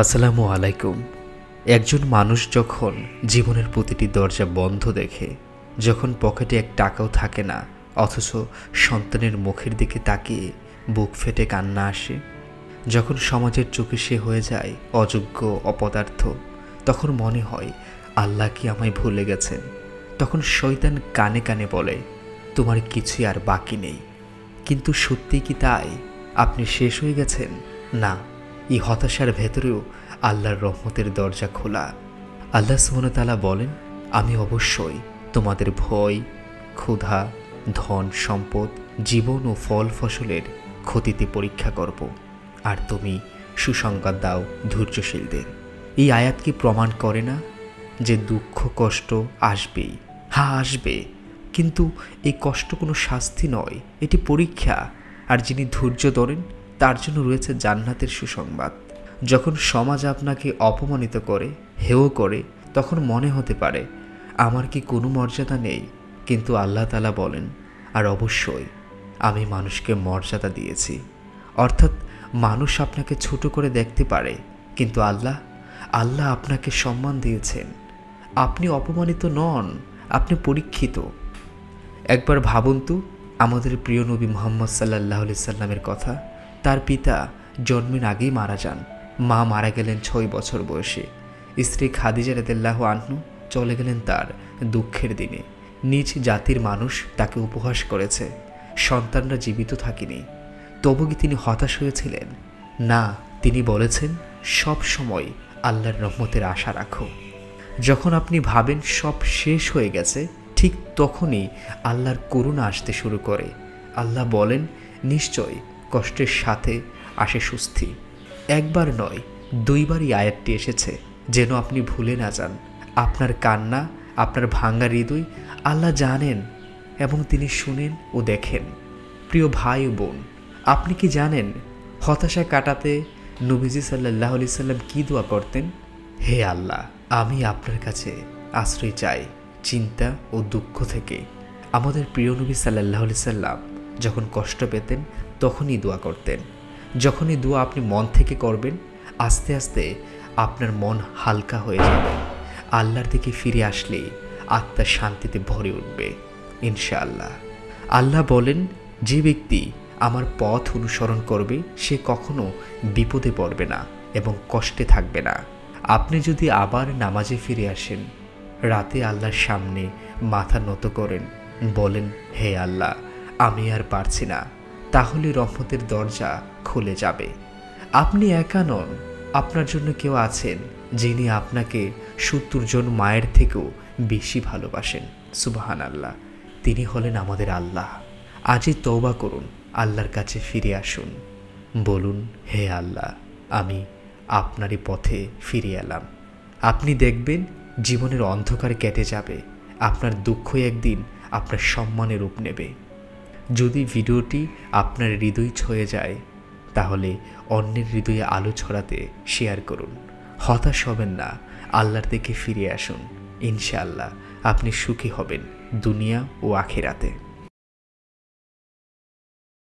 আসসালামু আলাইকুম। একজন মানুষ যখন জীবনের প্রতিটি দরজা বন্ধ দেখে, যখন পকেটে এক টাকাও থাকে না, অথচ সন্তানের মুখের দিকে তাকিয়ে বুক ফেটে কান্না আসে, যখন সমাজের চোখে সে হয়ে যায় অযোগ্য, অপদার্থ, তখন মনে হয় আল্লাহ কি আমায় ভুলে গেছেন। তখন শয়তান কানে কানে বলে, তোমার কিছুই আর বাকি নেই। কিন্তু সত্যি কি তাই? আপনি শেষ হয়ে গেছেন? না, এই হতাশার ভেতরেও আল্লাহর রহমতের দরজা খোলা। আল্লাহ সুবহানাহু ওয়া তাআলা বলেন, আমি অবশ্যই তোমাদের ভয়, ক্ষুধা, ধন সম্পদ, জীবন ও ফল ফসলের ক্ষতিতে পরীক্ষা করব, আর তুমি সুসংবাদ দাও ধৈর্যশীলদের। এই আয়াত কি প্রমাণ করে না যে দুঃখ কষ্ট আসবেই? হ্যাঁ, আসবে, কিন্তু এই কষ্ট কোনো শাস্তি নয়, এটি পরীক্ষা। আর যিনি ধৈর্য ধরেন তার জন্য রয়েছে জান্নাতের সুসংবাদ। যখন সমাজ আপনাকে অপমানিত করে, হেয় করে, তখন মনে হতে পারে আমার কি কোনো মর্যাদা নেই, কিন্তু আল্লাহ তাআলা বলেন, আর অবশ্যই আমি মানুষকে মর্যাদা দিয়েছি। অর্থাৎ মানুষ আপনাকে ছোট করে দেখতে পারে, কিন্তু আল্লাহ আপনাকে সম্মান দিয়েছেন। আপনি অপমানিত নন, আপনি পরীক্ষিত। একবার ভাবুন তো আমাদের প্রিয় নবী মুহাম্মদ সাল্লাল্লাহু আলাইহি সাল্লামের কথা। তার পিতা জন্মের আগেই মারা যান। মা মারা গেলেন 6 বছর বয়সে। স্ত্রী খাদিজা রাদিয়াল্লাহু আনহা চলে গেলেন তার দুঃখের দিনে। নিজ জাতির মানুষ তাকে উপহাস করেছে, সন্তানরা জীবিত থাকেনি। তবু কি তিনি হতাশ হয়েছিলেন? না, তিনি বলেছেন, সব সময় আল্লাহর রহমতের আশা রাখো। যখন আপনি ভাবেন সব শেষ হয়ে গেছে, ঠিক তখনই আল্লাহর করুণা আসতে শুরু করে। আল্লাহ বলেন, নিশ্চয় কষ্টের সাথে আসে স্বস্তি। একবার নয়, 2বার এই আয়াতটি এসেছে, যেন আপনি ভুলে না যান। আপনার কান্না, আপনার ভাঙা হৃদয় আল্লাহ জানেন এবং তিনি শুনেন ও দেখেন। প্রিয় ভাই ও বোন, আপনি কি জানেন হতাশা কাটাতে নবীজি সাল্লাল্লাহু আলাইহি সাল্লাম কি দোয়া করতেন? হে আল্লাহ, আমি আপনার কাছে আশ্রয় চাই চিন্তা ও দুঃখ থেকে। আমাদের প্রিয় নবী সাল্লাল্লাহু আলাইহি সাল্লাম যখন কষ্ট পেতেন তখনই দোয়া করতেন। যখনই দোয়া আপনি মন থেকে করবেন, আস্তে আস্তে আপনার মন হালকা হয়ে যাবে। আল্লাহর দিকে ফিরে আসলেই আত্মা শান্তিতে ভরে উঠবে ইনশাআল্লাহ। আল্লাহ বলেন, যে ব্যক্তি আমার পথ অনুসরণ করবে সে কখনো বিপদে পড়বে না এবং কষ্টে থাকবে না। আপনি যদি আবার নামাজে ফিরে আসেন, রাতে আল্লাহর সামনে মাথা নত করেন, বলেন, হে আল্লাহ, আমি আর পারছি না, তাহলে রহমতের দরজা খুলে যাবে। আপনি একা নন, আপনার জন্য কেউ আছেন যিনি আপনাকে 70 জন মায়ের থেকেও বেশি ভালোবাসেন। সুবহানাল্লাহ, তিনি হলেন আমাদের আল্লাহ। আজই তওবা করুন, আল্লাহর কাছে ফিরে আসুন, বলুন, হে আল্লাহ, আমি আপনারই পথে ফিরে এলাম। আপনি দেখবেন জীবনের অন্ধকার কেটে যাবে, আপনার দুঃখ একদিন আপনার সম্মানের রূপ নেবে। যদি ভিডিওটি আপনার হৃদয় ছুঁয়ে যায়, তাহলে অন্যের হৃদয়ে আলো ছড়াতে শেয়ার করুন। হতাশ হবেন না, আল্লাহর দিকে ফিরে আসুন। ইনশাআল্লাহ আপনি সুখী হবেন দুনিয়া ও আখিরাতে।